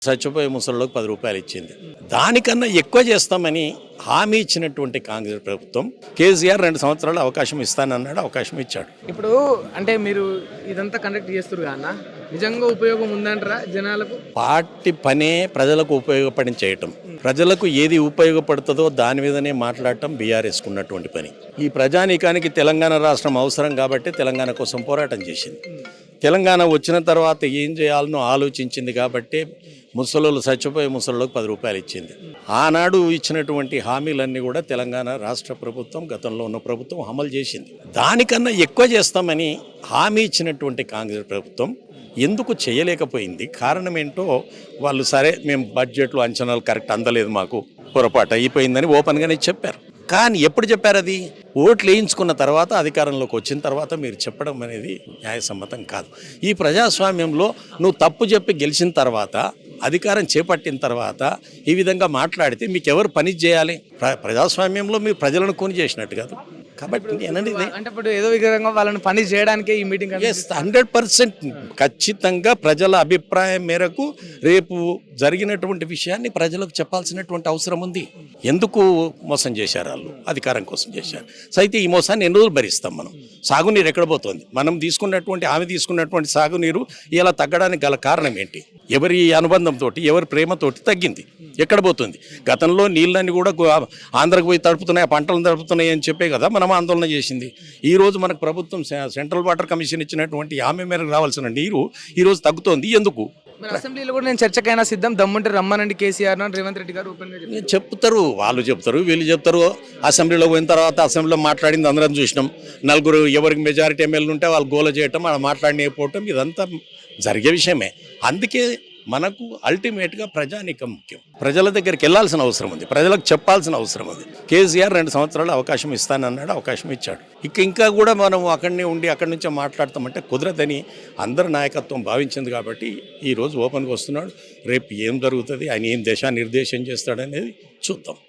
చచ్చిపోయే ముసలిలోకి 10 రూపాయలు ఇచ్చింది. దానికన్నా ఎక్కువ చేస్తామని హామీ ఇచ్చినటువంటి కాంగ్రెస్ ప్రభుత్వం కేసీఆర్ 2 సంవత్సరాలు అవకాశం ఇస్తానన్నాడు, అవకాశం ఇచ్చాడు. ఇప్పుడు అంటే మీరు ఇదంతా కండక్ట్ చేస్తారు అన్న, నిజంగా ఉపయోగం ఉందంటారా జనాలకు? పార్టీ పనే ప్రజలకు ఉపయోగపడి చేయటం, ప్రజలకు ఏది ఉపయోగపడుతుందో దాని మీదనే మాట్లాడటం బీఆర్ఎస్కు ఉన్నటువంటి పని. ఈ ప్రజానీకానికి తెలంగాణ రాష్ట్రం అవసరం కాబట్టి తెలంగాణ కోసం పోరాటం చేసింది. తెలంగాణ వచ్చిన తర్వాత ఏం చేయాలనో ఆలోచించింది కాబట్టి ముసలోళ్ళు చచ్చిపోయే ముసలిలోకి 10 రూపాయలు ఇచ్చింది. ఆనాడు ఇచ్చినటువంటి హామీలన్నీ కూడా తెలంగాణ రాష్ట్ర ప్రభుత్వం, గతంలో ఉన్న ప్రభుత్వం అమలు చేసింది. దానికన్నా ఎక్కువ చేస్తామని హామీ ఇచ్చినటువంటి కాంగ్రెస్ ప్రభుత్వం ఎందుకు చేయలేకపోయింది? కారణం ఏంటో వాళ్ళు సరే మేము బడ్జెట్లో అంచనాలు కరెక్ట్ అందలేదు, మాకు పొరపాటు అయిపోయిందని ఓపెన్గానే చెప్పారు. కానీ ఎప్పుడు చెప్పారు? అది ఓట్లు వేయించుకున్న తర్వాత, అధికారంలోకి వచ్చిన తర్వాత మీరు చెప్పడం అనేది న్యాయసమ్మతం కాదు. ఈ ప్రజాస్వామ్యంలో నువ్వు తప్పు చెప్పి గెలిచిన తర్వాత, అధికారం చేపట్టిన తర్వాత ఈ విధంగా మాట్లాడితే మీకు ఎవరు పని చేయాలి? ప్రజాస్వామ్యంలో మీరు ప్రజలను కొని చేసినట్టు కాదు. కాబట్టి అంటే ఇప్పుడు ఏదో విధంగా వాళ్ళని పని చేయడానికే ఈ మీటింగ్ 100% ఖచ్చితంగా ప్రజల అభిప్రాయం మేరకు రేపు జరిగినటువంటి విషయాన్ని ప్రజలకు చెప్పాల్సినటువంటి అవసరం ఉంది. ఎందుకు మోసం చేశారు వాళ్ళు? అధికారం కోసం చేశారు. సో అయితే ఈ మోసాన్ని ఎన్ని రోజులు భరిస్తాం మనం? సాగునీరు ఎక్కడ పోతుంది? మనం ఆమె తీసుకున్నటువంటి సాగునీరు ఇలా తగ్గడానికి గల కారణం ఏంటి? ఎవరి అనుబంధంతో, ఎవరి ప్రేమతోటి తగ్గింది? ఎక్కడ పోతుంది? గతంలో నీళ్ళని కూడా ఆంధ్రకు పోయి తడుపుతున్నాయి, పంటలను తడుపుతున్నాయి అని చెప్పే కదా మనం ఆందోళన చేసింది. ఈరోజు మనకు ప్రభుత్వం సెంట్రల్ వాటర్ కమిషన్ ఇచ్చినటువంటి హామీ మేరకు రావాల్సిన నీరు ఈరోజు తగ్గుతోంది. ఎందుకు? అసెంబ్లీలో కూడా నేను చర్చకైనా సిద్ధం, దమ్ముంటే రమ్మనండి కేసీఆర్ రేవంత్ రెడ్డి గారు ఓపెన్ గా చెప్తారు. వాళ్ళు చెప్తారు, వీళ్ళు చెప్తారు. అసెంబ్లీలో పోయిన తర్వాత అసెంబ్లీలో మాట్లాడింది అందరం చూసినాం. నలుగురు ఎవరికి మెజారిటీ ఎమ్మెల్యేలు ఉంటే వాళ్ళు గోల చేయటం, అలా మాట్లాడిపోవటం ఇదంతా జరిగే విషయమే. అందుకే మనకు అల్టిమేట్గా ప్రజానీకం ముఖ్యం. ప్రజల దగ్గరికి వెళ్ళాల్సిన అవసరం ఉంది, ప్రజలకు చెప్పాల్సిన అవసరం ఉంది. కేసీఆర్ 2 సంవత్సరాలు అవకాశం ఇస్తానన్నాడు, అవకాశం ఇచ్చాడు. ఇంకా కూడా మనం అక్కడనే ఉండి అక్కడి నుంచే మాట్లాడతామంటే కుదరదని అందరి నాయకత్వం భావించింది. కాబట్టి ఈరోజు ఓపెన్గా వస్తున్నాడు. రేపు ఏం జరుగుతుంది, ఆయన ఏం దిశానిర్దేశం చేస్తాడనేది చూద్దాం.